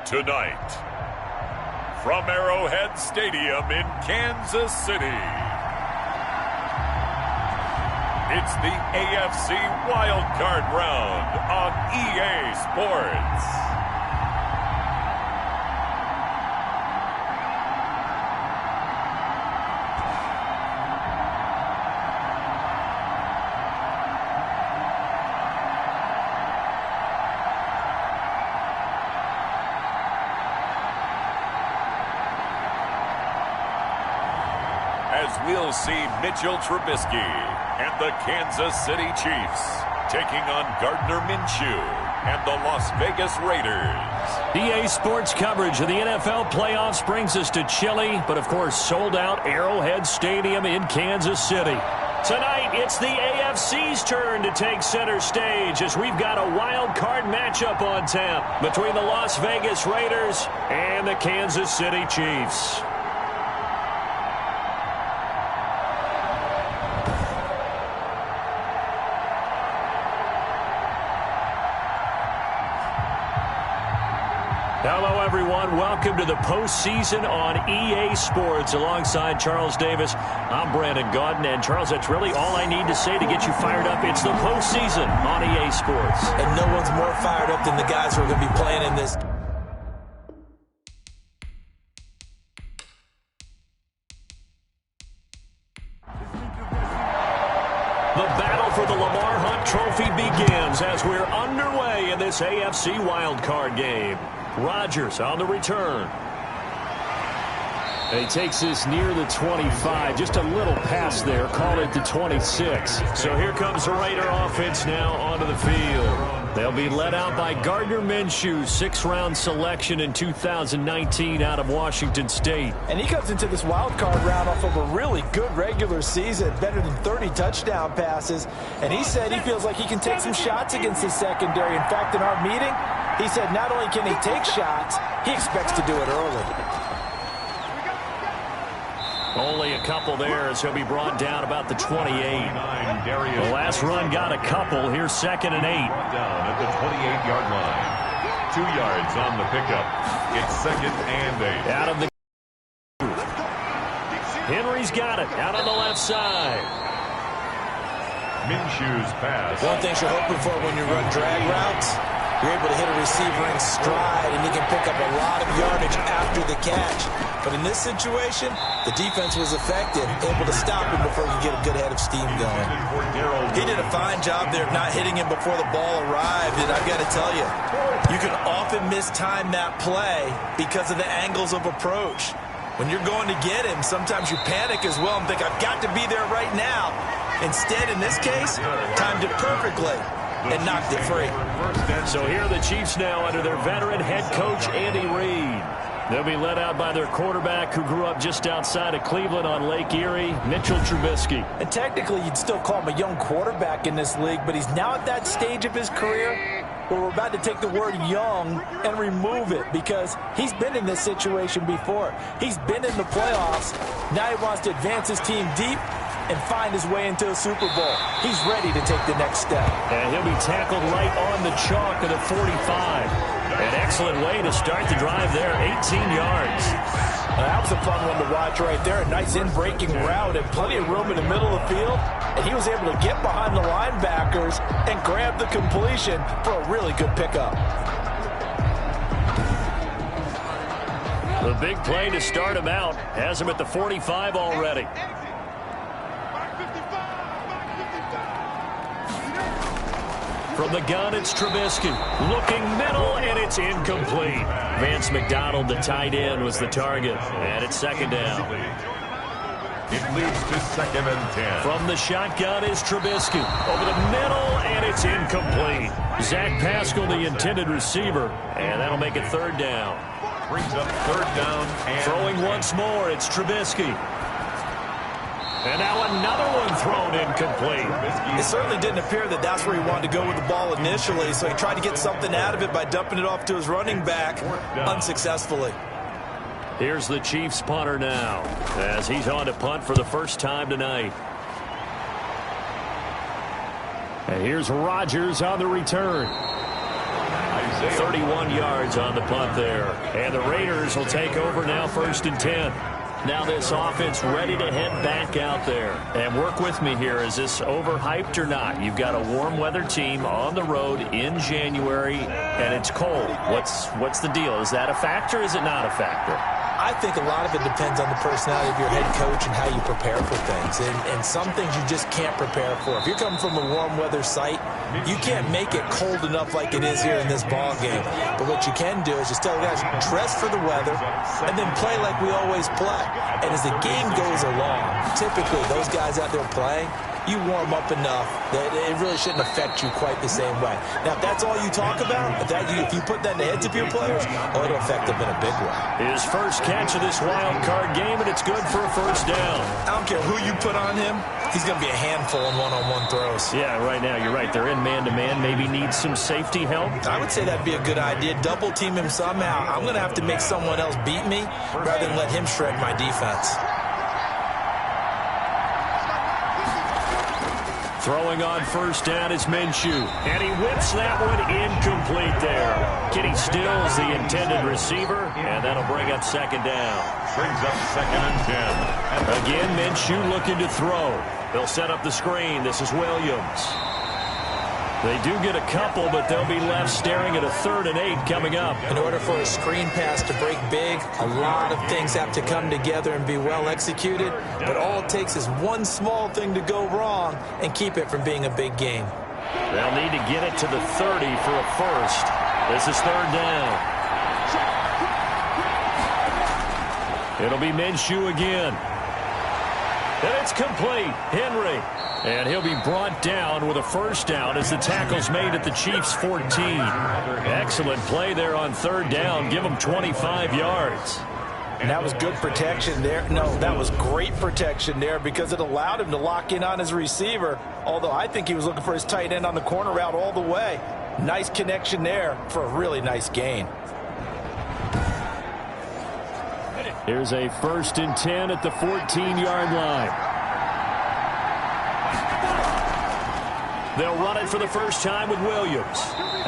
Tonight, from Arrowhead Stadium in Kansas City, it's the AFC Wildcard round on EA Sports. As we'll see Mitchell Trubisky and the Kansas City Chiefs taking on Gardner Minshew and the Las Vegas Raiders. EA Sports coverage of the NFL playoffs brings us to chilly, but of course sold out Arrowhead Stadium in Kansas City. Tonight, it's the AFC's turn to take center stage as we've got a wild card matchup on tap between the Las Vegas Raiders and the Kansas City Chiefs. Hello, everyone. Welcome to the postseason on EA Sports. Alongside Charles Davis, I'm Brandon Gaudin. And, Charles, that's really all I need to say to get you fired up. It's the postseason on EA Sports. And no one's more fired up than the guys who are going to be playing in this. The battle for the Lamar Hunt Trophy begins as we're underway in this AFC wildcard game. Rodgers on the return. And he takes this near the 25. Just a little pass there. Call it the 26. So here comes the Raider offense now onto the field. They'll be led out by Gardner Minshew, 6th-round selection in 2019 out of Washington State. And he comes into this wild card round off of a really good regular season, better than 30 touchdown passes. And he said he feels like he can take some shots against his secondary. In fact, in our meeting, he said not only can he take shots, he expects to do it early. Only a couple there as he'll be brought down about the 28. The last run got a couple. Here's 2nd and 8. Down at the 28-yard line. 2 yards on the pickup. It's 2nd and 8. Out of the... Henry's got it. Out on the left side. Minshew's pass. One thing you're hoping for when you run drag routes, you're able to hit a receiver in stride, and he can pick up a lot of yardage after the catch. But in this situation, the defense was effective, able to stop him before he could get a good head of steam going. He did a fine job there of not hitting him before the ball arrived, and I've got to tell you, you can often mistime that play because of the angles of approach. When you're going to get him, sometimes you panic as well and think, I've got to be there right now. Instead, in this case, timed it perfectly and knocked it free. So here are the Chiefs now under their veteran head coach, Andy Reid. They'll be led out by their quarterback who grew up just outside of Cleveland on Lake Erie, Mitchell Trubisky. And technically, you'd still call him a young quarterback in this league, but he's now at that stage of his career where we're about to take the word young and remove it because he's been in this situation before. He's been in the playoffs. Now he wants to advance his team deep and find his way into a Super Bowl. He's ready to take the next step. And he'll be tackled right on the chalk of the 45. An excellent way to start the drive there, 18 yards. That was a fun one to watch right there. A nice in-breaking route and plenty of room in the middle of the field. And he was able to get behind the linebackers and grab the completion for a really good pickup. The big play to start him out has him at the 45 already. From the gun, it's Trubisky. Looking middle, and it's incomplete. Vance McDonald, the tight end, was the target. And it's 2nd down. It leads to 2nd and 10. From the shotgun is Trubisky. Over the middle, and it's incomplete. Zach Pascal, the intended receiver. And that'll make it 3rd down. Brings up 3rd down. And throwing once more, it's Trubisky. And now another one thrown incomplete. It certainly didn't appear that that's where he wanted to go with the ball initially, so he tried to get something out of it by dumping it off to his running back unsuccessfully. Here's the Chiefs punter now as he's on to punt for the first time tonight. And here's Rodgers on the return. 31 yards on the punt there. And the Raiders will take over now, 1st and 10. Now this offense ready to head back out there. And work with me here. Is this overhyped or not? You've got a warm weather team on the road in January, and it's cold. What's the deal? Is that a factor or is it not a factor? I think a lot of it depends on the personality of your head coach and how you prepare for things. And some things you just can't prepare for. If you're coming from a warm weather site, you can't make it cold enough like it is here in this ball game. But what you can do is just tell the guys, dress for the weather and then play like we always play. And as the game goes along, typically those guys out there playing, you warm up enough that it really shouldn't affect you quite the same way. Now, if that's all you talk about, if you put that in the heads of your players, it'll affect them in a big way. His first catch of this wild card game, and it's good for a 1st down. I don't care who you put on him, he's going to be a handful in one-on-one throws. Yeah, right now, you're right. They're in man-to-man. Maybe need some safety help. I would say that'd be a good idea. Double team him somehow. I'm going to have to make someone else beat me rather than let him shred my defense. Throwing on 1st down is Minshew. And he whips that one incomplete there. Kitty Stills the intended receiver, and that'll bring up 2nd down. Brings up 2nd and 10. Again, Minshew looking to throw. They'll set up the screen. This is Williams. They do get a couple, but they'll be left staring at a 3rd and 8 coming up. In order for a screen pass to break big, a lot of things have to come together and be well executed. But all it takes is one small thing to go wrong and keep it from being a big game. They'll need to get it to the 30 for a 1st. This is 3rd down. It'll be Minshew again. And it's complete. Henry. And he'll be brought down with a 1st down as the tackle's made at the Chiefs' 14. Excellent play there on 3rd down. Give them 25 yards. And that was good protection there. No, that was great protection there because it allowed him to lock in on his receiver, although I think he was looking for his tight end on the corner route all the way. Nice connection there for a really nice gain. Here's a 1st and 10 at the 14-yard line. They'll run it for the first time with Williams.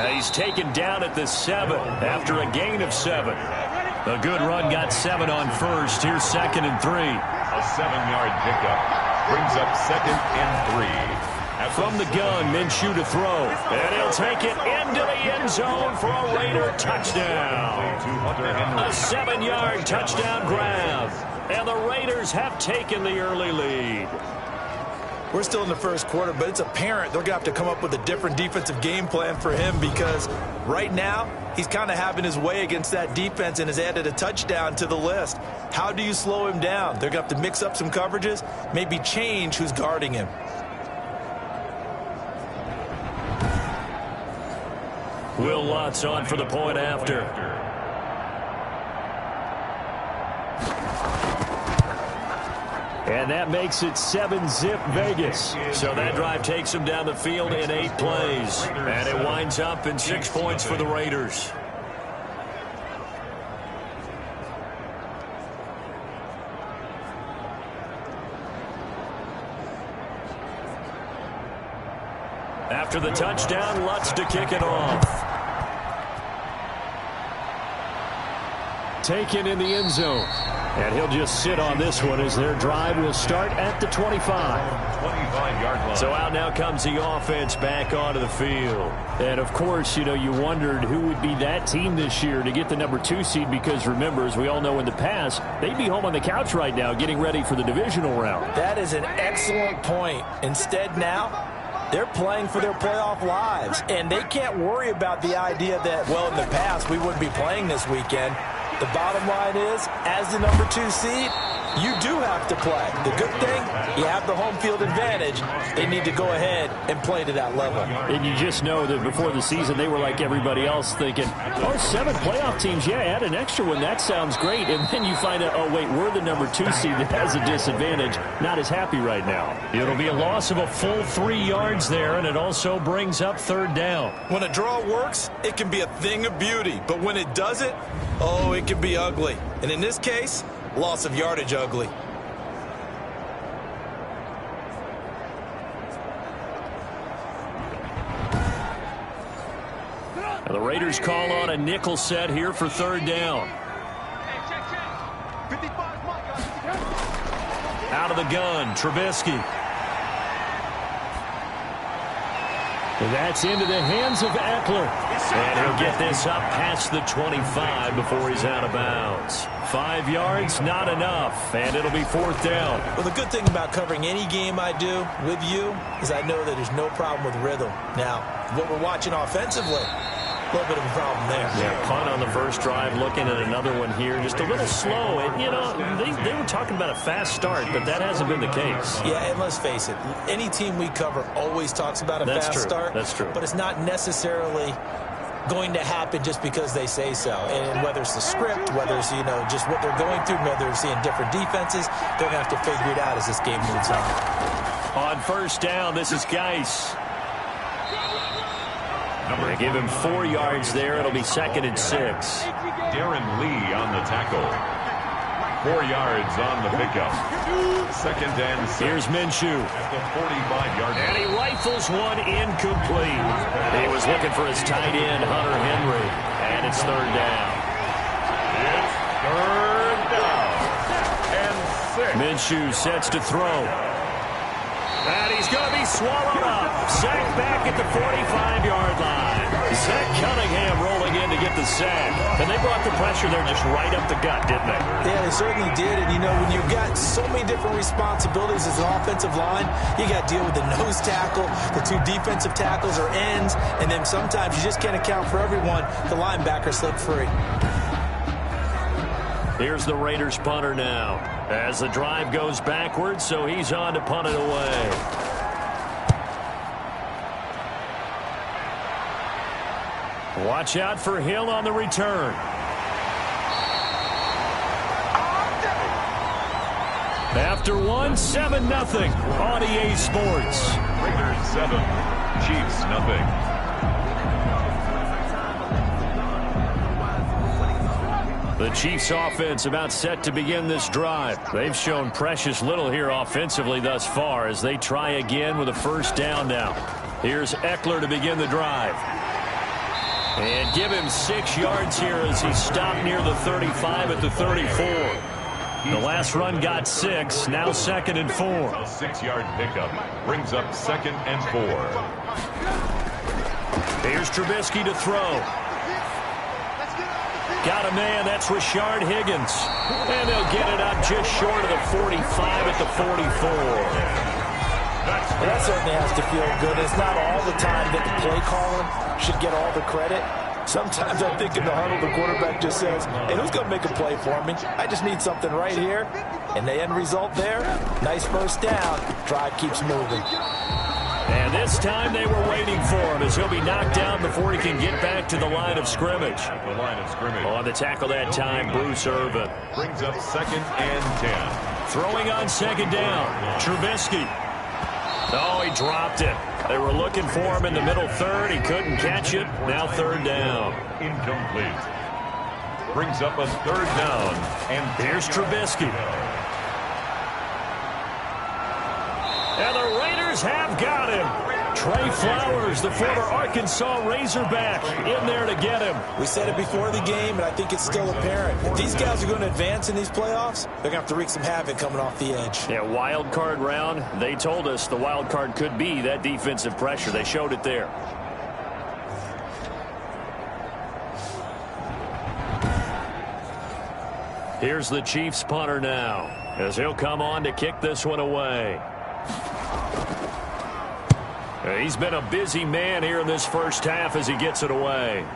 He's taken down at the 7 after a gain of 7. A good run got 7 on 1st. Here's 2nd and 3. A 7-yard pickup brings up 2nd and 3. From the gun, Minshew to throw. And he'll take it into the end zone for a Raider touchdown. A 7-yard touchdown grab. And the Raiders have taken the early lead. We're still in the 1st quarter, but it's apparent they're going to have to come up with a different defensive game plan for him because right now he's kind of having his way against that defense and has added a touchdown to the list. How do you slow him down? They're going to have to mix up some coverages, maybe change who's guarding him. Will Lutz on for the point after. And that makes it 7-zip Vegas. So that drive takes them down the field in 8 plays. And it winds up in 6 points for the Raiders. After the touchdown, Lutz to kick it off. Taken in the end zone. And he'll just sit on this one as their drive will start at the 25. 25-yard line. So out now comes the offense back onto the field. And, of course, you know, you wondered who would be that team this year to get the number 2 seed because, remember, as we all know in the past, they'd be home on the couch right now getting ready for the divisional round. That is an excellent point. Instead now, they're playing for their playoff lives. And they can't worry about the idea that, well, in the past, we wouldn't be playing this weekend. The bottom line is, as the number 2 seed, you do have to play. The good thing, you have the home field advantage. They need to go ahead and play to that level. And you just know that before the season, they were like everybody else thinking, oh, 7 playoff teams, yeah, add an extra one. That sounds great. And then you find out, oh, wait, we're the number 2 seed that has a disadvantage. Not as happy right now. It'll be a loss of a full 3 yards there, and it also brings up 3rd down. When a draw works, it can be a thing of beauty. But when it doesn't, oh, it can be ugly. And in this case, loss of yardage ugly. The Raiders call on a nickel set here for third down. Out of the gun, Trubisky. That's into the hands of Eckler. And he'll get this up past the 25 before he's out of bounds. 5 yards, not enough, and it'll be fourth down. Well, the good thing about covering any game I do with you is I know that there's no problem with rhythm. Now, what we're watching offensively, a little bit of a problem there. Yeah, punt on the first drive, looking at another one here. Just a little slow. And, you know, they were talking about a fast start, but that hasn't been the case. Yeah, and let's face it, any team we cover always talks about a fast start. That's true. But it's not necessarily going to happen just because they say so. And whether it's the script, whether it's, you know, just what they're going through, whether they're seeing different defenses, they're going to have to figure it out as this game moves on. On first down, this is Geis. They give him 4 yards there. It'll be 2nd and 6. Darren Lee on the tackle. 4 yards on the pickup. 2nd and 6. Here's Minshew. At the 45-yard line. And he rifles one incomplete. He was looking for his tight end, Hunter Henry. And it's third down. It's third down. And 6. Minshew sets to throw. And he's going to be swallowed up. Sacked back at the 45-yard line. Zach Cunningham rolling in to get the sack. And they brought the pressure there just right up the gut, didn't they? Yeah, they certainly did. And, you know, when you've got so many different responsibilities as an offensive line, you got to deal with the nose tackle, the 2 defensive tackles or ends, and then sometimes you just can't account for everyone. The linebacker slipped free. Here's the Raiders punter now. As the drive goes backwards, so he's on to punt it away. Watch out for Hill on the return. After one, 7-0 on EA Sports. Raiders 7, Chiefs nothing. The Chiefs offense about set to begin this drive. They've shown precious little here offensively thus far as they try again with a first down now. Here's Eckler to begin the drive. And give him 6 yards here as he stopped near the 35 at the 34. The last run got 6, now 2nd and 4. A 6-yard pickup brings up 2nd and 4. Here's Trubisky to throw. Got a man, that's Rashard Higgins. And they'll get it up just short of the 45 at the 44. Well, that certainly has to feel good. It's not all the time that the play caller should get all the credit. Sometimes I think in the huddle, the quarterback just says, hey, who's going to make a play for me? I just need something right here. And the end result there, nice first down. Drive keeps moving. And this time they were waiting for him as he'll be knocked down before he can get back to the line of scrimmage. The line of scrimmage. On the tackle that time, Bruce Irvin. Brings up 2nd and 10. Throwing on 2nd down, Trubisky. Oh, he dropped it. They were looking for him in the middle third. He couldn't catch it. Now 3rd down. Incomplete. Brings up a 3rd down. And here's Trubisky. And the Raiders have got him. Trey Flowers, the former Arkansas Razorback, in there to get him. We said it before the game, and I think it's still apparent. If these guys are going to advance in these playoffs, they're going to have to wreak some havoc coming off the edge. Yeah, wild card round. They told us the wild card could be that defensive pressure. They showed it there. Here's the Chiefs punter now, as he'll come on to kick this one away. He's been a busy man here in this first half as he gets it away.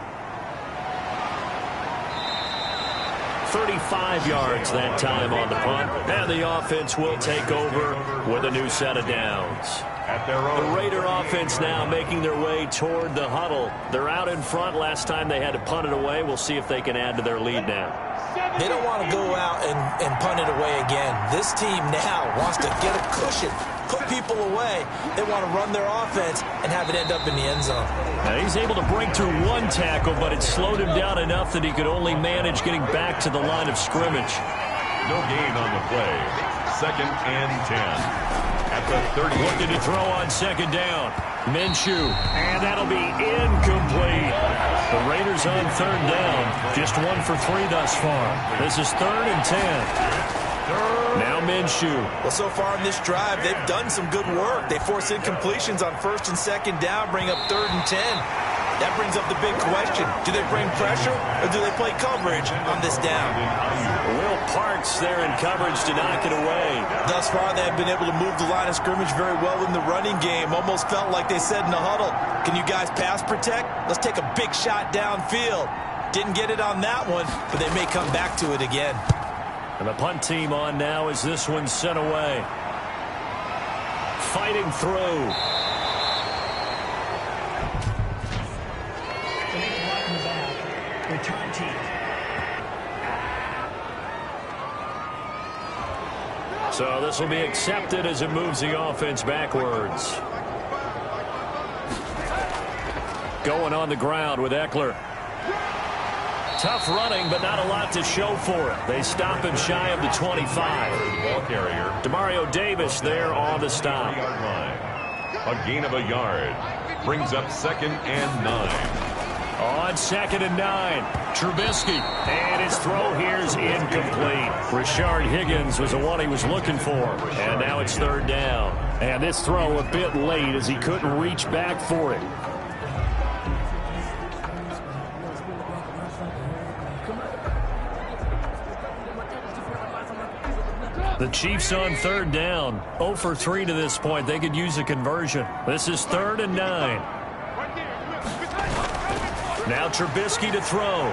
35 yards that time on the punt, and the offense will take over with a new set of downs. At their own. The Raider offense now making their way toward the huddle. They're out in front. Last time they had to punt it away. We'll see if they can add to their lead now. They don't want to go out and punt it away again. This team now wants to get a cushion, put people away. They want to run their offense and have it end up in the end zone. Now he's able to break through one tackle, but it slowed him down enough that he could only manage getting back to the line of scrimmage. No gain on the play. 2nd and 10. At the 30. Looking to throw on 2nd down. Minshew. And that'll be incomplete. The Chiefs on third down. Just 1 for 3 thus far. This is 3rd and 10. Now Minshew. Well, so far in this drive, they've done some good work. They force incompletions on 1st and 2nd down, bring up 3rd and 10. That brings up the big question. Do they bring pressure or do they play coverage on this down? Will Parks there in coverage to knock it away. Thus far, they have been able to move the line of scrimmage very well in the running game. Almost felt like they said in the huddle, can you guys pass protect? Let's take a big shot downfield. Didn't get it on that one, but they may come back to it again. And the punt team on now as this one's sent away. Fighting through. Return team. So this will be accepted as it moves the offense backwards. Going on the ground with Eckler. Tough running, but not a lot to show for it. They stop him shy of the 25. Ball carrier. Demario Davis there on the stop. A gain of a yard. Brings up 2nd and 9. On 2nd and 9, Trubisky. And his throw here is incomplete. Rashard Higgins was the one he was looking for. And now it's 3rd down. And this throw a bit late as he couldn't reach back for it. The Chiefs on 3rd down. 0 for 3 to this point. They could use a conversion. This is 3rd and 9. Now Trubisky to throw.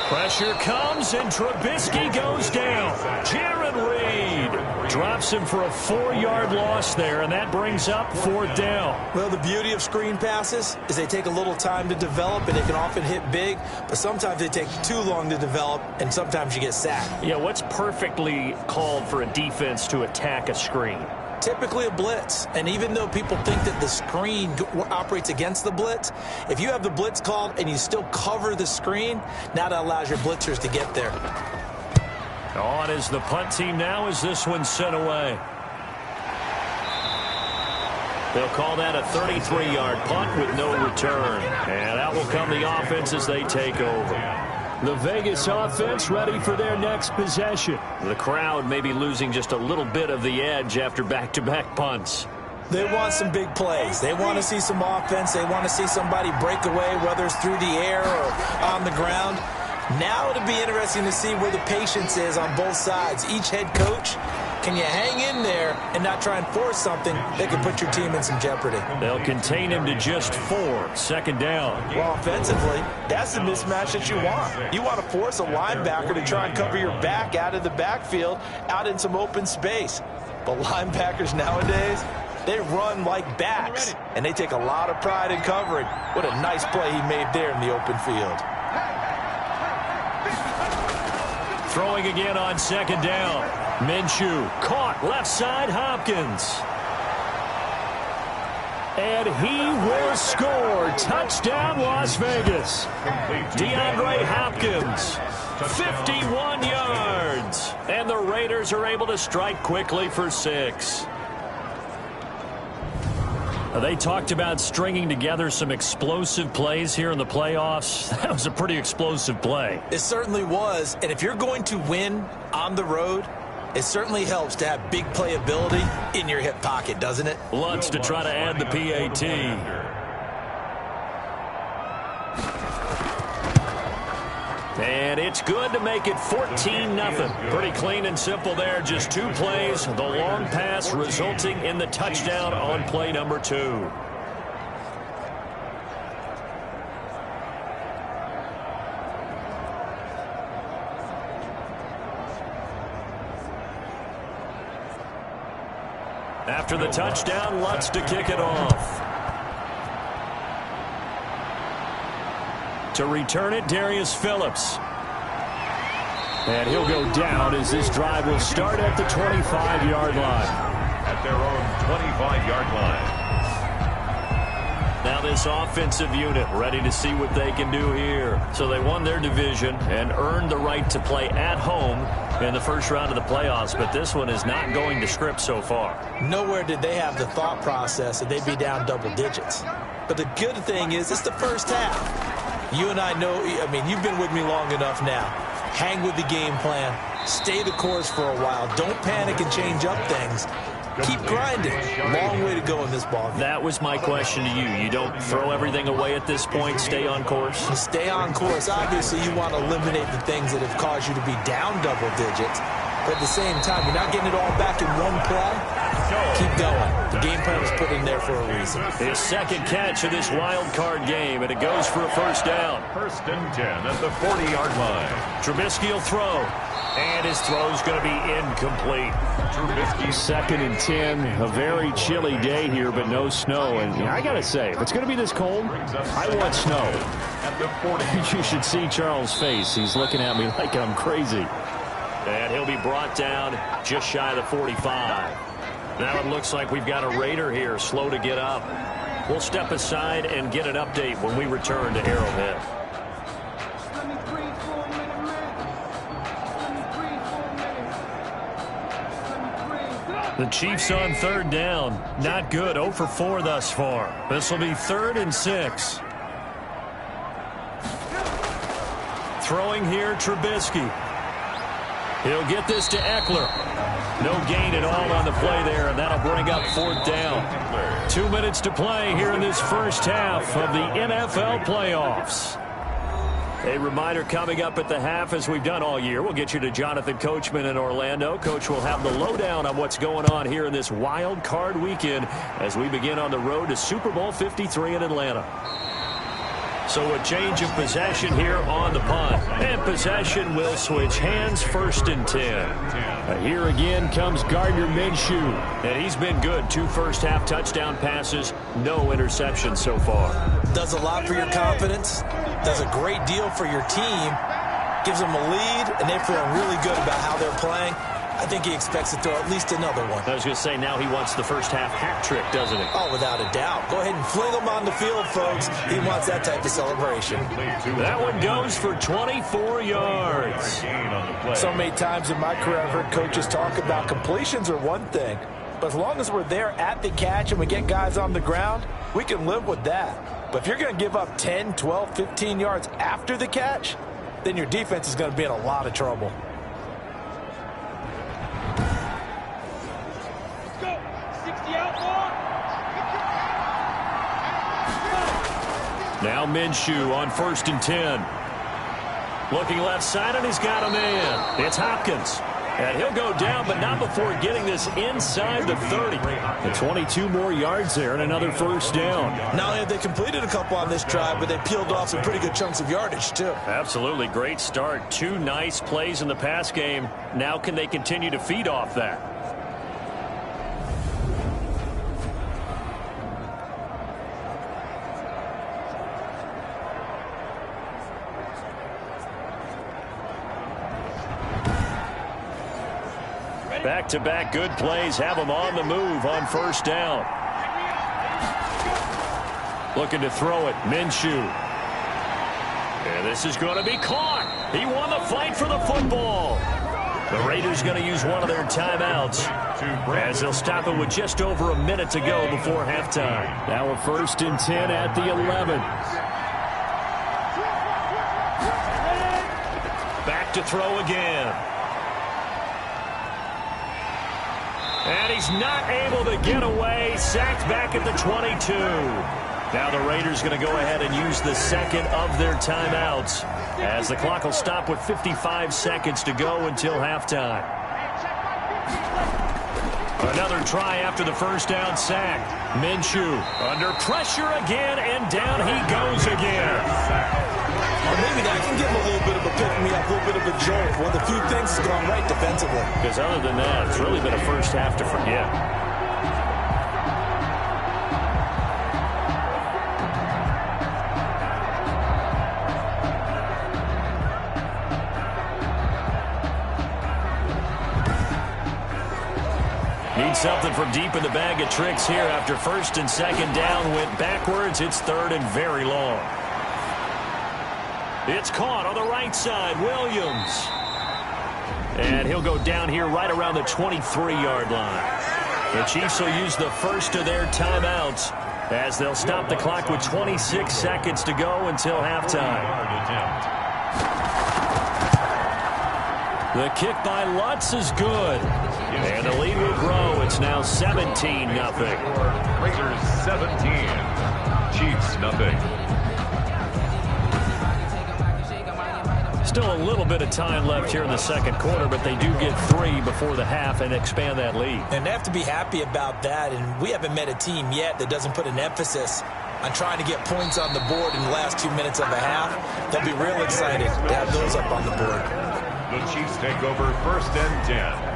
Pressure comes, and Trubisky goes down. Jaron Reed drops him for a 4-yard loss there, and that brings up 4th down. Well, the beauty of screen passes is they take a little time to develop, and they can often hit big, but sometimes they take too long to develop, and sometimes you get sacked. Yeah, what's perfectly called for a defense to attack a screen? Typically a blitz, and even though people think that the screen operates against the blitz, if you have the blitz called and you still cover the screen, now that allows your blitzers to get there. On is the punt team now as this one's sent away. They'll call that a 33-yard punt with no return. And out will come the offense as they take over. The Vegas offense ready for their next possession. The crowd may be losing just a little bit of the edge after back-to-back punts. They want some big plays. They want to see some offense. They want to see somebody break away, whether it's through the air or on the ground. Now it'll be interesting to see where the patience is on both sides. Each head coach, can you hang in there and not try and force something that could put your team in some jeopardy? They'll contain him to just 4. 2nd down. Well, offensively, that's the mismatch that you want. You want to force a linebacker to try and cover your back out of the backfield, out in some open space. But linebackers nowadays, they run like backs, and they take a lot of pride in covering. What a nice play he made there in the open field. Throwing again on 2nd down. Minshew caught left side Hopkins. And he will score. Touchdown Las Vegas. DeAndre Hopkins, 51 yards. And the Raiders are able to strike quickly for 6. They talked about stringing together some explosive plays here in the playoffs. That was a pretty explosive play. It certainly was. And if you're going to win on the road, it certainly helps to have big playability in your hip pocket, doesn't it? Lutz to try to add the PAT. And it's good to make it 14-0. Pretty clean and simple there. Just 2 plays. The long pass resulting in the touchdown on play number 2. After the touchdown, Lutz to kick it off. To return it, Darius Phillips. And he'll go down as this drive will start at the 25-yard line. At their own 25-yard line. Now this offensive unit ready to see what they can do here. So they won their division and earned the right to play at home in the first round of the playoffs, but this one is not going to script so far. Nowhere did they have the thought process that they'd be down double digits. But the good thing is it's the first half. You and I know, I mean, you've been with me long enough now. Hang with the game plan. Stay the course for a while. Don't panic and change up things. Keep grinding. Long way to go in this ball game. That was my question to you. You don't throw everything away at this point. Stay on course? Stay on course. Obviously, you want to eliminate the things that have caused you to be down double digits. But at the same time, you're not getting it all back in one play. Keep going. The game plan was put in there for a reason. His second catch of this wild card game, and it goes for a first down. 1st and 10 at the 40-yard line. Trubisky will throw, and his throw's going to be incomplete. Trubisky. 2nd and 10, a very chilly day here, but no snow. And I got to say, if it's going to be this cold, I want snow. At the 40. You should see Charles' face. He's looking at me like I'm crazy. And he'll be brought down just shy of the 45. Now it looks like we've got a Raider here, slow to get up. We'll step aside and get an update when we return to Arrowhead. The Chiefs on 3rd down. Not good. 0 for 4 thus far. This will be 3rd and 6. Throwing here, Trubisky. He'll get this to Eckler. No gain at all on the play there, and that'll bring up 4th down. 2 minutes to play here in this first half of the NFL playoffs. A reminder coming up at the half, as we've done all year. We'll get you to Jonathan Coachman in Orlando. Coach will have the lowdown on what's going on here in this wild card weekend as we begin on the road to Super Bowl 53 in Atlanta. So a change of possession here on the punt. And possession will switch hands, 1st and 10. Here again comes Gardner Minshew. And he's been good. 2 first-half touchdown passes, no interceptions so far. Does a lot for your confidence. Does a great deal for your team. Gives them a lead, and they're feeling really good about how they're playing. I think he expects to throw at least another one. I was going to say, now he wants the first-half hat trick, doesn't he? Oh, without a doubt. Go ahead and fling him on the field, folks. He wants that type of celebration. That one goes for 24 yards. So many times in my career, I've heard coaches talk about completions are one thing. But as long as we're there at the catch and we get guys on the ground, we can live with that. But if you're going to give up 10, 12, 15 yards after the catch, then your defense is going to be in a lot of trouble. Now Minshew on 1st and 10. Looking left side, and he's got a man. It's Hopkins. And he'll go down, but not before getting this inside the 30. And 22 more yards there and another first down. Not only have they completed a couple on this drive, but they peeled off some pretty good chunks of yardage, too. Absolutely. Great start. 2 nice plays in the pass game. Now can they continue to feed off that? Back-to-back good plays have them on the move on 1st down. Looking to throw it, Minshew. And this is going to be caught. He won the fight for the football. The Raiders going to use one of their timeouts as they'll stop it with just over a minute to go before halftime. Now a 1st and 10 at the 11. Back to throw again. And he's not able to get away. Sacked back at the 22. Now the Raiders going to go ahead and use the second of their timeouts as the clock will stop with 55 seconds to go until halftime. Another try after the first down sack. Minshew under pressure again, and down he goes again. Or maybe that can give him a little bit of a pick-me-up, a little bit of a jolt. One of the few things has gone right defensively. Because other than that, it's really been a first half to forget. Need something from deep in the bag of tricks here after 1st and 2nd down went backwards. It's 3rd and very long. It's caught on the right side, Williams. And he'll go down here right around the 23-yard line. The Chiefs will use the first of their timeouts as they'll stop the clock with 26 seconds to go until halftime. The kick by Lutz is good. And the lead will grow. It's now 17-0. Raiders 17, Chiefs nothing. Still a little bit of time left here in the second quarter, but they do get 3 before the half and expand that lead. And they have to be happy about that, and we haven't met a team yet that doesn't put an emphasis on trying to get points on the board in the last 2 minutes of a half. They'll be real excited to have those up on the board. The Chiefs take over 1st and 10.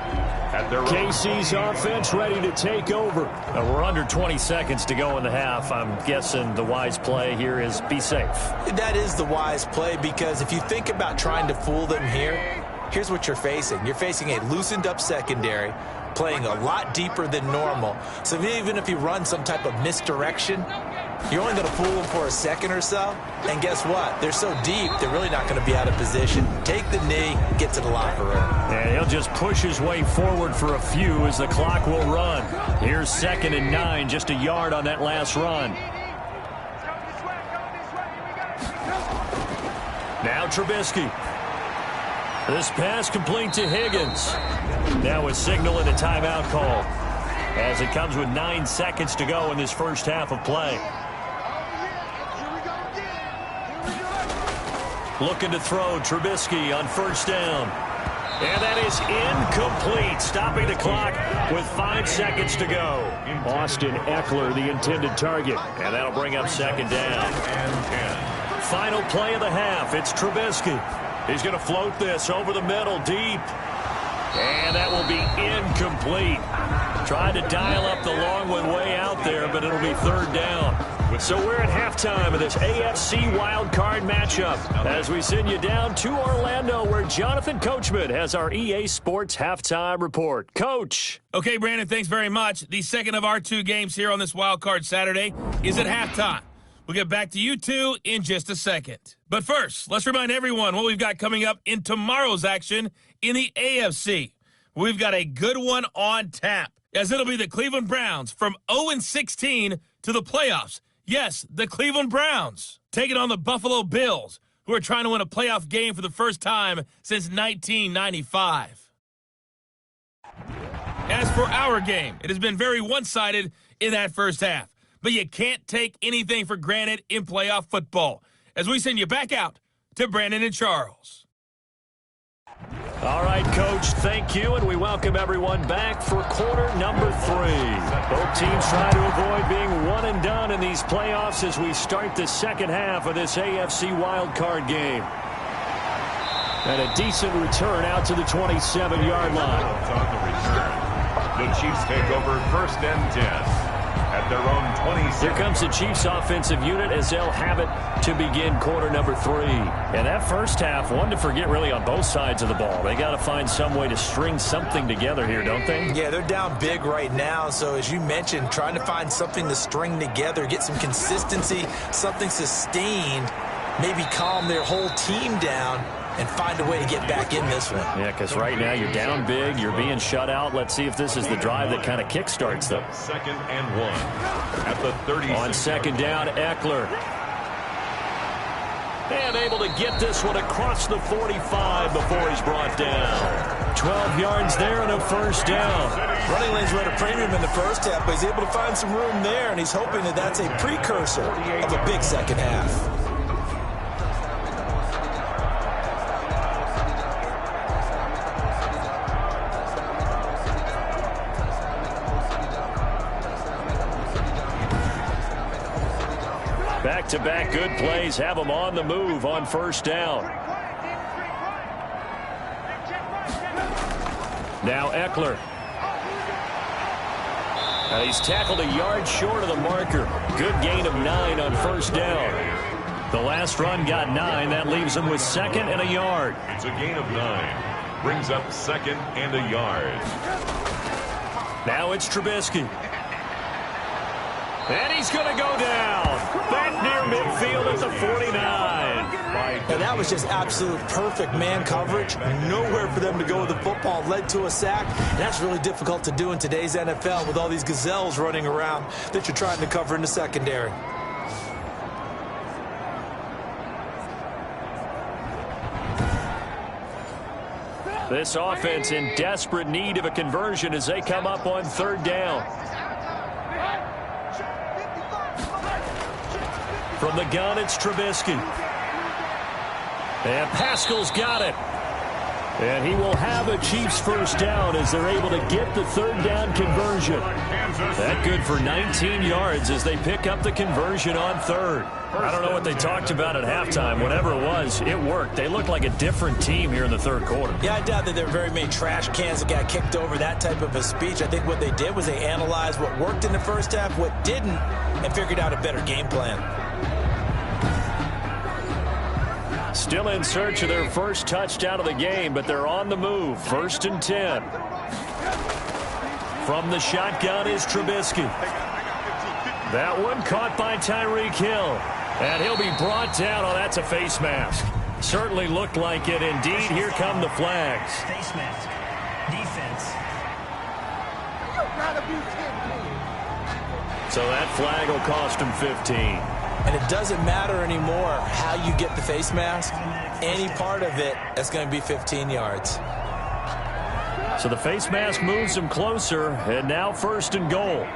KC's offense ready to take over. We're under 20 seconds to go in the half. I'm guessing the wise play here is be safe. That is the wise play, because if you think about trying to fool them here, here's what you're facing. You're facing a loosened up secondary, playing a lot deeper than normal. So even if you run some type of misdirection, you're only going to fool them for a second or so. And guess what? They're so deep, they're really not going to be out of position. Take the knee, get to the locker room. And he'll just push his way forward for a few as the clock will run. Here's 2nd and 9, just a yard on that last run. Now Trubisky. This pass complete to Higgins. Now a signal and a timeout call, as it comes with 9 seconds to go in this first half of play. Looking to throw, Trubisky on 1st down. And that is incomplete, stopping the clock with 5 seconds to go. Austin Eckler, the intended target. And that'll bring up 2nd down. Final play of the half, it's Trubisky. He's going to float this over the middle, deep. And that will be incomplete. Tried to dial up the long one way out there, but it'll be 3rd down. So we're at halftime of this AFC Wildcard matchup as we send you down to Orlando, where Jonathan Coachman has our EA Sports Halftime Report. Coach. Okay, Brandon, thanks very much. The second of our 2 games here on this Wildcard Saturday is at halftime. We'll get back to you two in just a second. But first, let's remind everyone what we've got coming up in tomorrow's action in the AFC. We've got a good one on tap, as it'll be the Cleveland Browns from 0-16 to the playoffs. Yes, the Cleveland Browns taking on the Buffalo Bills, who are trying to win a playoff game for the first time since 1995. As for our game, it has been very one-sided in that first half. But you can't take anything for granted in playoff football, as we send you back out to Brandon and Charles. All right, Coach, thank you, and we welcome everyone back for quarter number 3. Both teams try to avoid being one and done in these playoffs as we start the second half of this AFC wildcard game. And a decent return out to the 27-yard line. The Chiefs take over 1st and 10. At their own 26. Here comes the Chiefs offensive unit as they'll have it to begin quarter number 3. And that first half, one to forget really on both sides of the ball. They got to find some way to string something together here, don't they? Yeah, they're down big right now. So as you mentioned, trying to find something to string together, get some consistency, something sustained, maybe calm their whole team down and find a way to get back in this one. Yeah, because right now you're down big, you're being shut out. Let's see if this is the drive that kind of kickstarts them. 2nd and 1 at the 30. On 2nd down, Eckler. And able to get this one across the 45 before he's brought down. 12 yards there and a 1st down. Running lanes were at a premium in the first half, but he's able to find some room there, and he's hoping that that's a precursor of a big second half. Back-to-back good plays have them on the move on 1st down. Now Eckler. And he's tackled a yard short of the marker. Good gain of 9 on 1st down. The last run got 9. That leaves him with 2nd and a yard. It's a gain of 9. Brings up 2nd and a yard. Now it's Trubisky. And he's going to go down. Back near midfield at the 49. And that was just absolute perfect man coverage. Nowhere for them to go with the football. Led to a sack. And that's really difficult to do in today's NFL with all these gazelles running around that you're trying to cover in the secondary. This offense in desperate need of a conversion as they come up on third down. From the gun, it's Trubisky. And Pascal's got it. And he will have a Chiefs first down as they're able to get the third down conversion. That good for 19 yards as they pick up the conversion on third. I don't know what they talked about at halftime. Whatever it was, it worked. They looked like a different team here in the third quarter. Yeah, I doubt that there were very many trash cans that got kicked over, that type of a speech. I think what they did was they analyzed what worked in the first half, what didn't, and figured out a better game plan. Still in search of their first touchdown of the game, but they're on the move. 1st and 10. From the shotgun is Trubisky. That one caught by Tyreek Hill. And he'll be brought down. Oh, that's a face mask. Certainly looked like it. Indeed, here come the flags. Face mask. Defense. So that flag will cost him 15. And it doesn't matter anymore how you get the face mask. Any part of it, that's going to be 15 yards. So the face mask moves him closer, and now 1st and goal.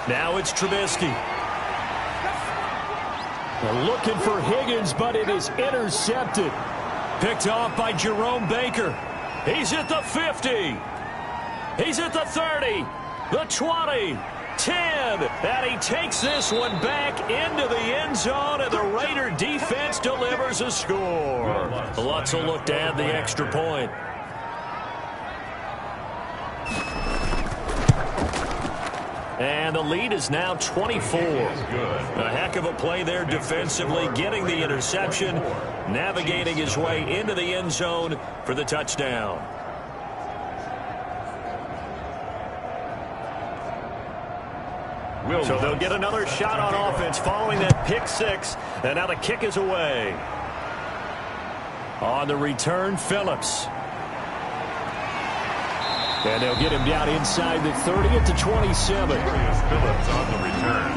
Now it's Trubisky. They're looking for Higgins, but it is intercepted. Picked off by Jerome Baker. He's at the 50. He's at the 30. The 20. 10, and he takes this one back into the end zone, and the Raider defense delivers a score. Lutz will look to add the extra point. And the lead is now 24. A heck of a play there defensively, getting the interception, navigating his way into the end zone for the touchdown. So they'll get another shot on offense following that pick six. And now the kick is away. On the return, Phillips. And they'll get him down inside the 30 at the 27. Phillips on the return.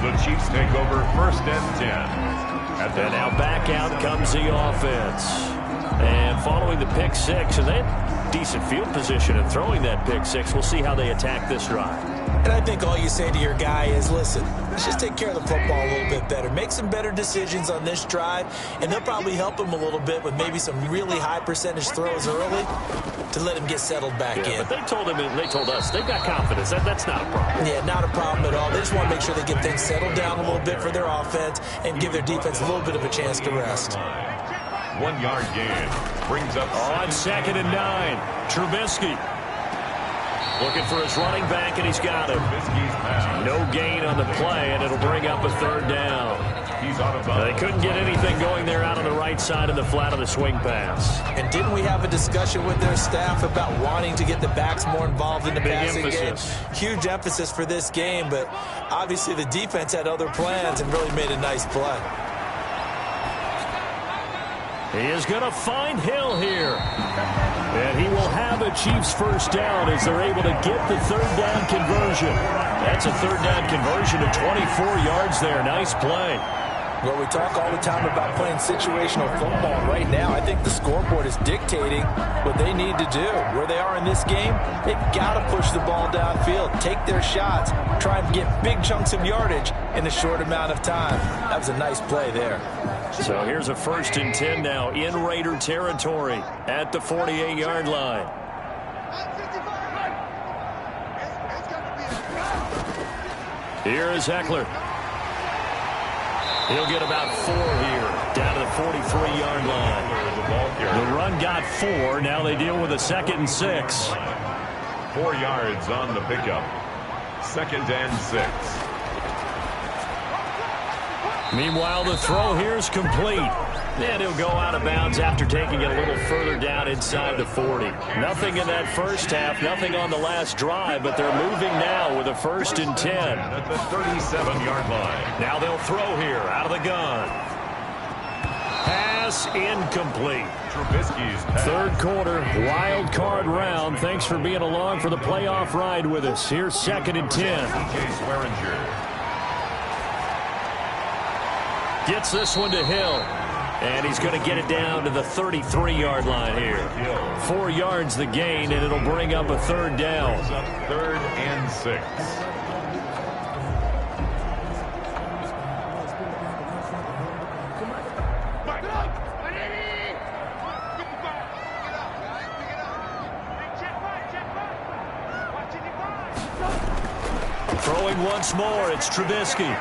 The Chiefs take over 1st and 10. And now back out comes the offense. And following the pick six, and they had decent field position in throwing that pick six. We'll see how they attack this drive. And I think all you say to your guy is, listen, let's just take care of the football a little bit better. Make some better decisions on this drive, and they'll probably help him a little bit with maybe some really high percentage throws early to let him get settled back in. But they told him, and they told us, they've got confidence. That's not a problem. Yeah, not a problem at all. They just want to make sure they get things settled down a little bit for their offense and give their defense a little bit of a chance to rest. 1 yard gain brings up on 2nd and 9. Trubisky. Looking for his running back, and he's got him. No gain on the play, and it'll bring up a 3rd down. They couldn't get anything going there out on the right side of the flat of the swing pass. And didn't we have a discussion with their staff about wanting to get the backs more involved in the passing game? Huge emphasis for this game, but obviously the defense had other plans and really made a nice play. He is going to find Hill here. And he will have a Chiefs first down as they're able to get the 3rd down conversion. That's a 3rd down conversion of 24 yards there. Nice play. Well, we talk all the time about playing situational football. Right now, I think the scoreboard is dictating what they need to do. Where they are in this game, they've got to push the ball downfield, take their shots, try and get big chunks of yardage in a short amount of time. That was a nice play there. So here's a 1st and 10 now in Raider territory at the 48-yard line. Here is Eckler. He'll get about 4 here, down to the 43-yard line. The run got 4. Now they deal with a 2nd and 6. 4 yards on the pickup. 2nd and 6. Meanwhile, the throw here is complete. And he'll go out of bounds after taking it a little further down inside the 40. Nothing in that first half, nothing on the last drive, but they're moving now with a 1st and 10. At the 37-yard line. Now they'll throw here out of the gun. Pass incomplete. Trubisky's pass. Third quarter, wild card round. Thanks for being along for the playoff ride with us. Here's 2nd and 10. Gets this one to Hill. And he's going to get it down to the 33-yard line here. 4 yards the gain, and it'll bring up a 3rd down. 3rd and 6. Throwing once more, it's Trubisky.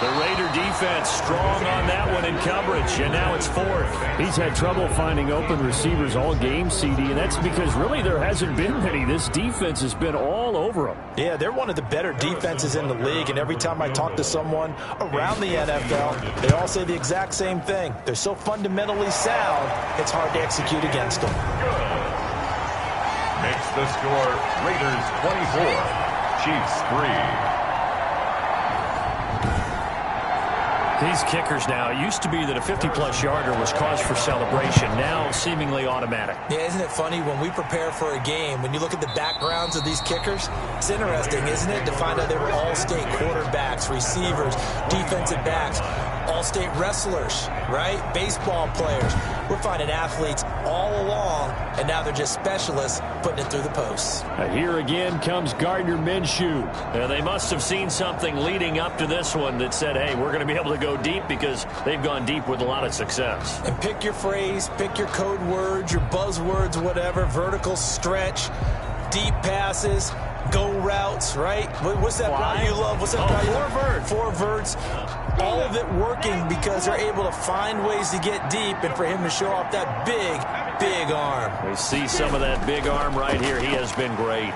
The Raider defense strong on that one in coverage, and now it's 4th. He's had trouble finding open receivers all game, CD, and that's because really there hasn't been many. This defense has been all over them. Yeah, they're one of the better defenses in the league, and every time I talk to someone around the NFL, they all say the exact same thing. They're so fundamentally sound, it's hard to execute against them. Good. Makes the score Raiders 24, Chiefs 3. These kickers now, it used to be that a 50-plus yarder was cause for celebration, now seemingly automatic. Yeah, isn't it funny when we prepare for a game, when you look at the backgrounds of these kickers, it's interesting, isn't it, to find out they were all-state quarterbacks, receivers, defensive backs, all-state wrestlers, right? Baseball players. We're finding athletes all along, and now they're just specialists putting it through the posts. Here again comes Gardner Minshew. They must have seen something leading up to this one that said, hey, we're going to be able to go deep because they've gone deep with a lot of success. And pick your phrase, pick your code words, your buzzwords, whatever, vertical stretch, deep passes, go routes, right? What's that route you love? What's that route you love? 4 verts. All of it working because they're able to find ways to get deep and for him to show off that big arm. We see some of that big arm right here. He has been great.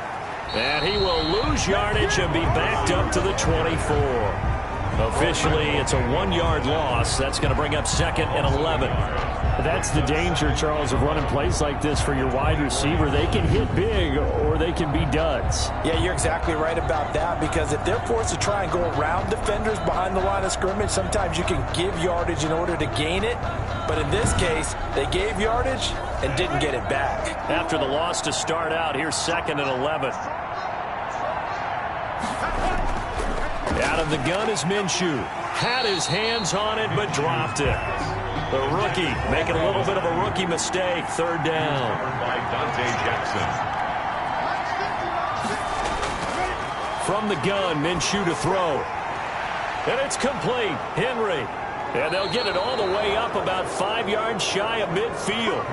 And he will lose yardage and be backed up to the 24. Officially, it's a 1-yard loss. That's going to bring up 2nd and 11. That's the danger, Charles, of running plays like this for your wide receiver. They can hit big or they can be duds. Yeah, you're exactly right about that because if they're forced to try and go around defenders behind the line of scrimmage, sometimes you can give yardage in order to gain it. But in this case, they gave yardage and didn't get it back. After the loss to start out, here's 2nd and 11. Out of the gun is Minshew. Had his hands on it, but dropped it. The rookie making a little bit of a rookie mistake. 3rd down. By Dante Jackson. From the gun, Minshew to throw. And it's complete. Henry. And they'll get it all the way up about 5 yards shy of midfield.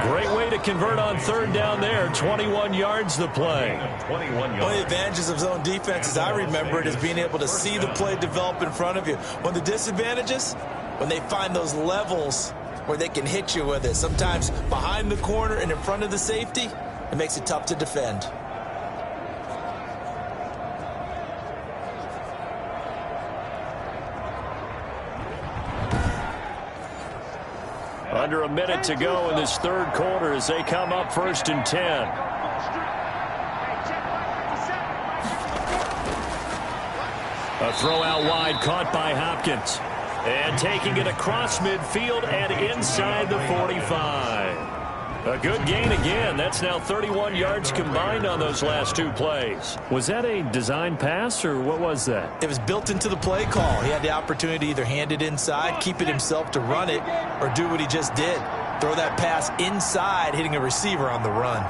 Great way to convert on 3rd down there. 21 yards the play. 21 yards. One of the advantages of zone defense, as I remember it, is being able to see the play develop in front of you. One of the disadvantages, when they find those levels where they can hit you with it. Sometimes behind the corner and in front of the safety, it makes it tough to defend. Under a minute to go in this 3rd quarter as they come up 1st and 10. A throw out wide caught by Hopkins. And taking it across midfield and inside the 45. A good gain again. That's now 31 yards combined on those last 2 plays. Was that a design pass or what was that? It was built into the play call. He had the opportunity to either hand it inside, keep it himself to run it, or do what he just did. Throw that pass inside, hitting a receiver on the run.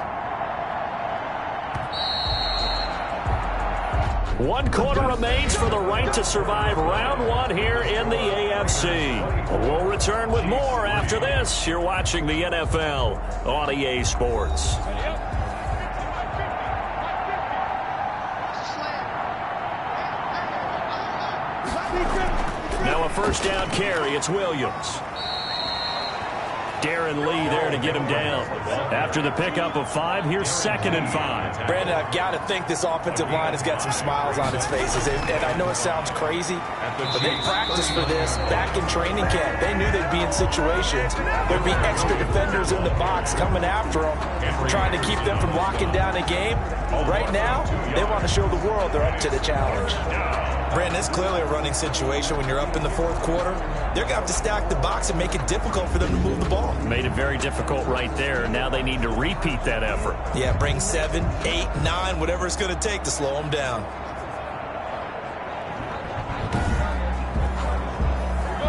1 quarter remains for the right to survive round 1 here in the AFC. We'll return with more after this. You're watching the NFL on EA Sports. Now a 1st down carry. It's Williams. Darren Lee there to get him down. After the pickup of 5, here's 2nd and 5. Brandon, I've got to think this offensive line has got some smiles on its faces. And I know it sounds crazy, but they practiced for this back in training camp. They knew they'd be in situations. There'd be extra defenders in the box coming after them, trying to keep them from locking down a game. Right now, they want to show the world they're up to the challenge. Brandon, it's clearly a running situation when you're up in the 4th quarter. They're going to have to stack the box and make it difficult for them to move the ball. Made it very difficult right there. Now they need to repeat that effort. Yeah, bring 7, 8, 9, whatever it's going to take to slow them down.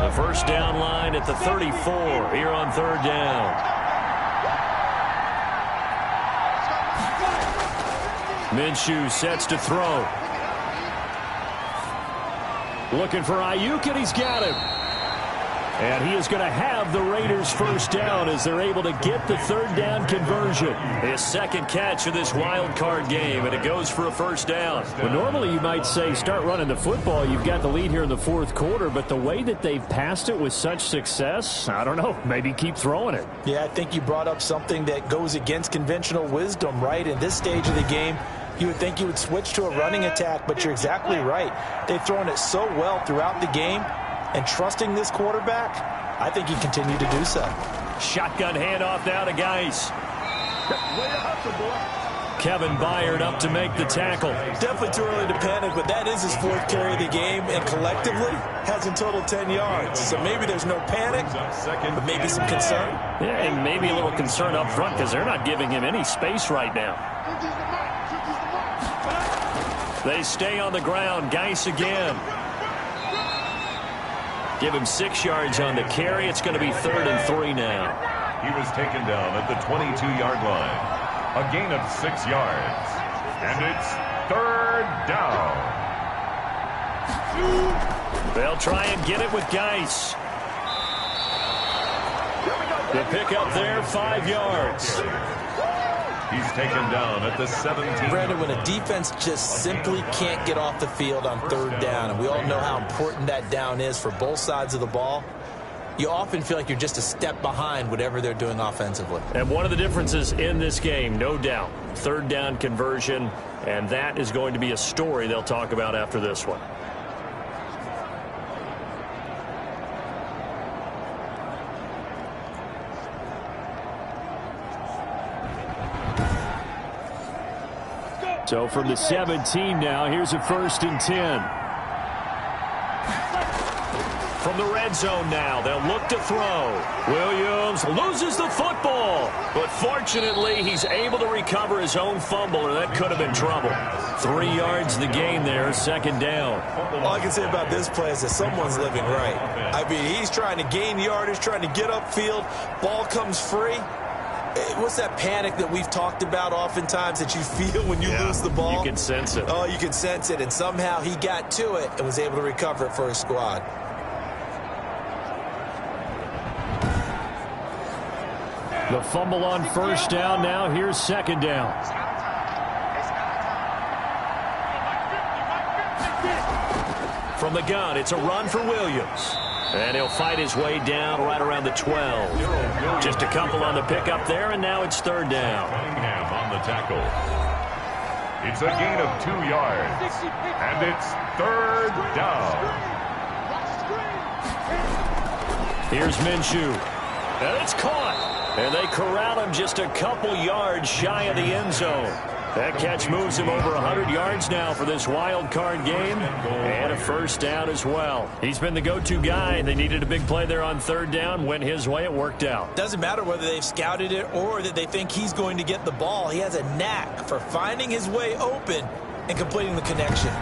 The first down line at the 34 here on 3rd down. Minshew sets to throw. Looking for Ayuk, and he's got him. And he is going to have the Raiders first down as they're able to get the 3rd down conversion. His 2nd catch of this wild card game, and it goes for a first down. Well, normally you might say start running the football. You've got the lead here in the 4th quarter, but the way that they've passed it with such success, I don't know, maybe keep throwing it. Yeah, I think you brought up something that goes against conventional wisdom, right? In this stage of the game, you would think you would switch to a running attack, but you're exactly right. They've thrown it so well throughout the game, and trusting this quarterback, I think he continued to do so. Shotgun handoff now to Geis. Kevin Byard up to make the tackle. Definitely too early to panic, but that is his 4th carry of the game, and collectively has in total 10 yards. So maybe there's no panic, but maybe some concern. Yeah, and maybe a little concern up front because they're not giving him any space right now. They stay on the ground. Geis again. Give him 6 yards on the carry. It's going to be 3rd and 3 now. He was taken down at the 22-yard line. A gain of 6 yards. And it's 3rd down. They'll try and get it with Geis. The pickup there, 5 yards. He's taken down at the 17. Brandon, when a defense just simply can't get off the field on 3rd down, and we all know how important that down is for both sides of the ball, you often feel like you're just a step behind whatever they're doing offensively. And one of the differences in this game, no doubt, 3rd down conversion, and that is going to be a story they'll talk about after this one. So from the 17 now, here's a 1st and 10. From the red zone now, they'll look to throw. Williams loses the football, but fortunately he's able to recover his own fumble, or that could have been trouble. 3 yards the gain there, 2nd down. All I can say about this play is that someone's living right. I mean, he's trying to gain yardage, trying to get upfield. Ball comes free. What's that panic that we've talked about oftentimes that you feel when you lose the ball? You can sense it. Oh, you can sense it, and somehow he got to it and was able to recover it for his squad. The fumble on 1st down now. Here's 2nd down. From the gun, it's a run for Williams. And he'll fight his way down right around the 12. Just a couple on the pickup there, and now it's 3rd down. Cunningham on the tackle. It's a gain of 2 yards. And it's 3rd down. Here's Minshew. And it's caught. And they corral him just a couple yards shy of the end zone. That catch moves him over 100 yards now for this wild card game. And a first down as well. He's been the go-to guy. They needed a big play there on 3rd down. Went his way. It worked out. Doesn't matter whether they've scouted it or that they think he's going to get the ball. He has a knack for finding his way open and completing the connection.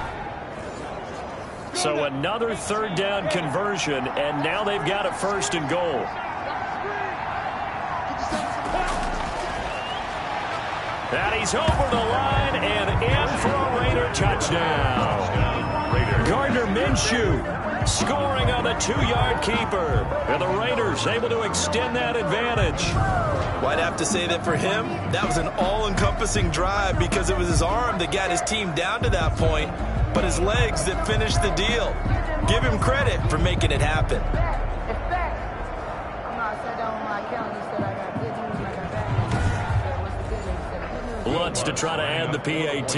So another 3rd down conversion, and now they've got a 1st and goal. And he's over the line and in for a Raider touchdown. Gardner Minshew scoring on the 2-yard keeper. And the Raiders able to extend that advantage. Well, I'd have to say that for him, that was an all-encompassing drive because it was his arm that got his team down to that point, but his legs that finished the deal. Give him credit for making it happen. I'm not sat down on my account. Lutz to try to add the PAT.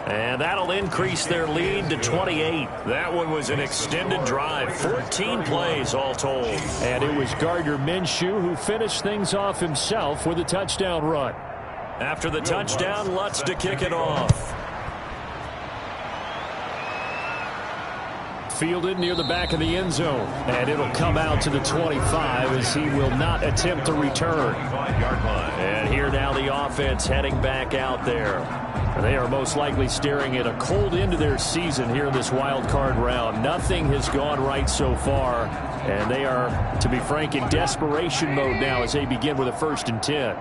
And that'll increase their lead to 28. That one was an extended drive. 14 plays all told. And it was Gardner Minshew who finished things off himself with a touchdown run. After the touchdown, Lutz to kick it off. Fielded near the back of the end zone. And it'll come out to the 25 as he will not attempt to return. And here now the offense heading back out there. They are most likely staring at a cold end to their season here in this wild card round. Nothing has gone right so far, and they are, to be frank, in desperation mode now as they begin with a 1st and 10.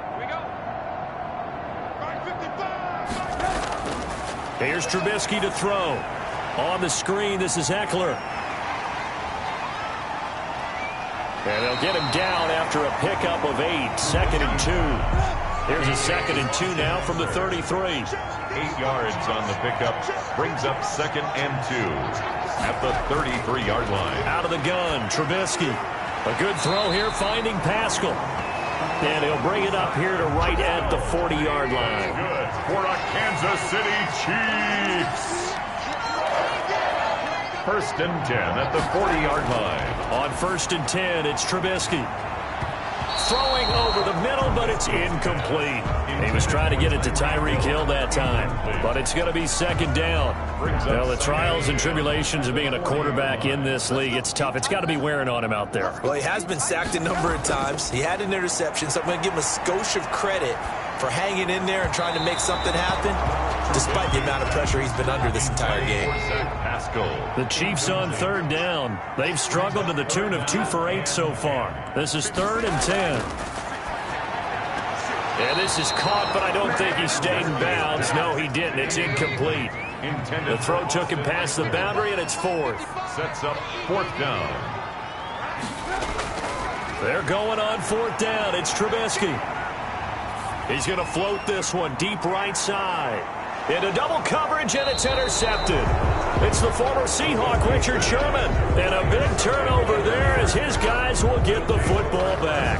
Here's Trubisky to throw. On the screen, this is Eckler. And they'll get him down after a pickup of 8, 2nd and 2. Here's a 2nd and 2 now from the 33. 8 yards on the pickup. Brings up 2nd and 2 at the 33-yard line. Out of the gun, Trubisky. A good throw here, finding Pascal. And he'll bring it up here to right at the 40-yard line. Good for a Kansas City Chiefs. 1st and 10 at the 40-yard line. On 1st and 10, it's Trubisky. Throwing over the middle, but it's incomplete. He was trying to get it to Tyreek Hill that time, but it's going to be 2nd down. Well, the trials and tribulations of being a quarterback in this league, it's tough. It's got to be wearing on him out there. Well, he has been sacked a number of times. He had an interception, so I'm going to give him a skosh of credit for hanging in there and trying to make something happen, despite the amount of pressure he's been under this entire game. The Chiefs on 3rd down. They've struggled to the tune of 2 for 8 so far. This is 3rd and 10. And this is caught, but I don't think he stayed in bounds. No, he didn't. It's incomplete. The throw took him past the boundary, and it's 4th. Sets up 4th down. They're going on 4th down. It's Trubisky. He's going to float this one deep right side. Into double coverage, and it's intercepted. It's the former Seahawk, Richard Sherman. And a big turnover there as his guys will get the football back.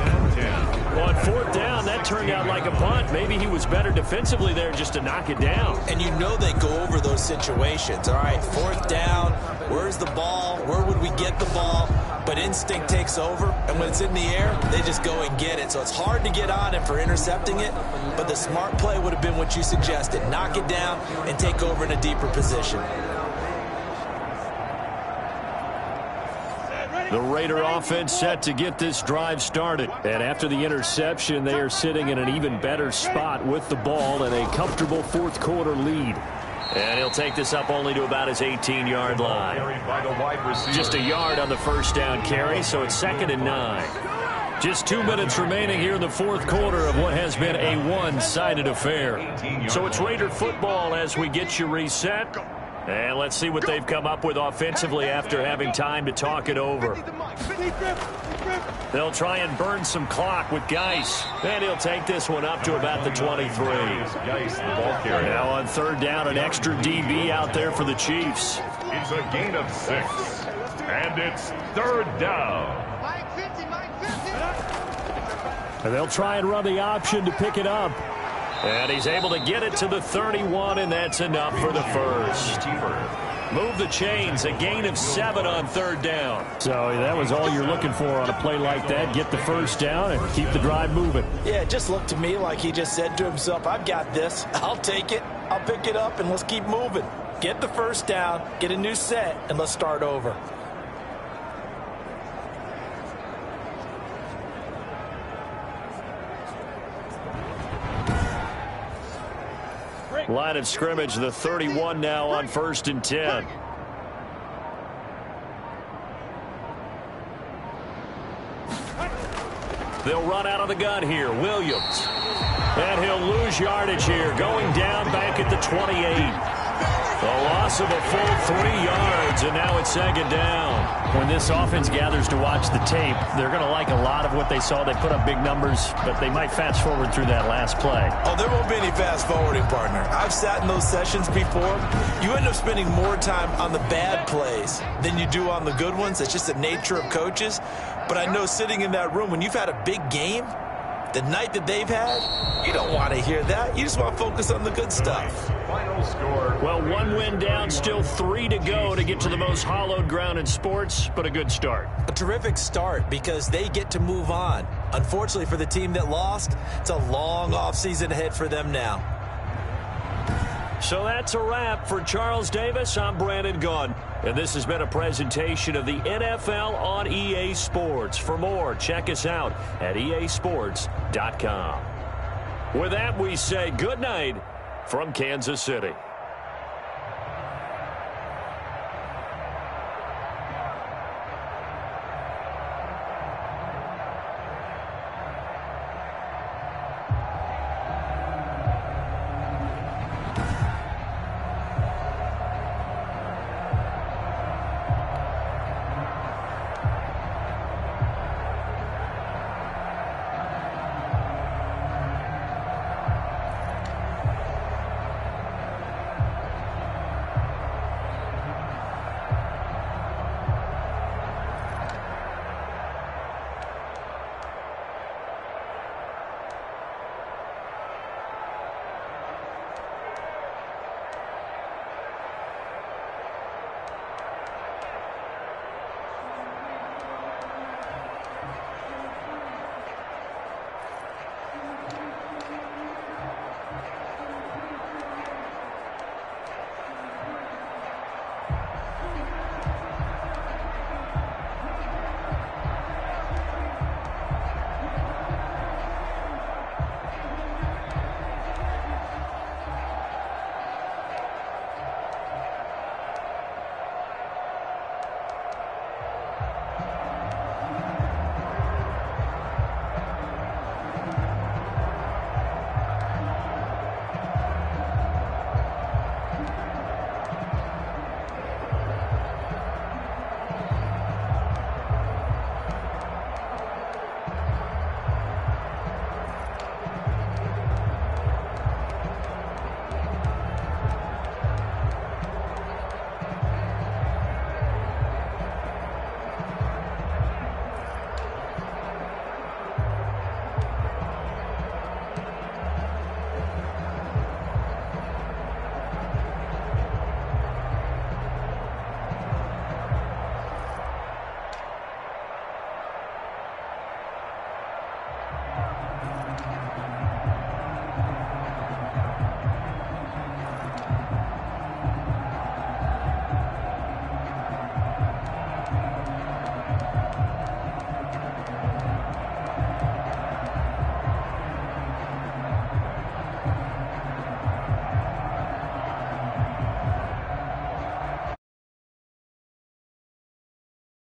On 4th down, that turned out like a punt. Maybe he was better defensively there just to knock it down. And you know they go over those situations. All right, 4th down, where's the ball? Where would we get the ball? But instinct takes over, and when it's in the air, they just go and get it. So it's hard to get on him for intercepting it, but the smart play would have been what you suggested. Knock it down and take over in a deeper position. The Raider offense set to get this drive started. And after the interception, they are sitting in an even better spot with the ball and a comfortable 4th quarter lead. And he'll take this up only to about his 18-yard line. Just a yard on the 1st down carry, so it's 2nd and 9. Just 2 minutes remaining here in the 4th quarter of what has been a one-sided affair. So it's Raider football as we get you reset. And let's see what they've come up with offensively after having time to talk it over. They'll try and burn some clock with Geis. And he'll take this one up to about the 23. Now on 3rd down, an extra DB out there for the Chiefs. It's a gain of 6. And it's 3rd down. And they'll try and run the option to pick it up. And he's able to get it to the 31, and that's enough for the 1st. Move the chains, a gain of 7 on 3rd down. So that was all you're looking for on a play like that. Get the 1st down and keep the drive moving. Yeah, it just looked to me like he just said to himself, I've got this. I'll take it. I'll pick it up, and let's keep moving. Get the 1st down, get a new set, and let's start over. Line of scrimmage, the 31 now on 1st and 10. They'll run out of the gun here. Williams. And he'll lose yardage here. Going down back at the 28. A loss of a full 3 yards, and now it's second down. When this offense gathers to watch the tape, they're going to like a lot of what they saw. They put up big numbers, but they might fast forward through that last play. Oh, there won't be any fast forwarding, partner. I've sat in those sessions before. You end up spending more time on the bad plays than you do on the good ones. It's just the nature of coaches. But I know sitting in that room, when you've had a big game, the night that they've had, you don't want to hear that. You just want to focus on the good stuff. Final score. Well, 1 win down, still 3 to go to get to the most hallowed ground in sports, but a good start. A terrific start because they get to move on. Unfortunately for the team that lost, it's a long offseason ahead for them now. So that's a wrap for Charles Davis. I'm Brandon Gaudin, and this has been a presentation of the NFL on EA Sports. For more, check us out at easports.com. With that, we say good night from Kansas City.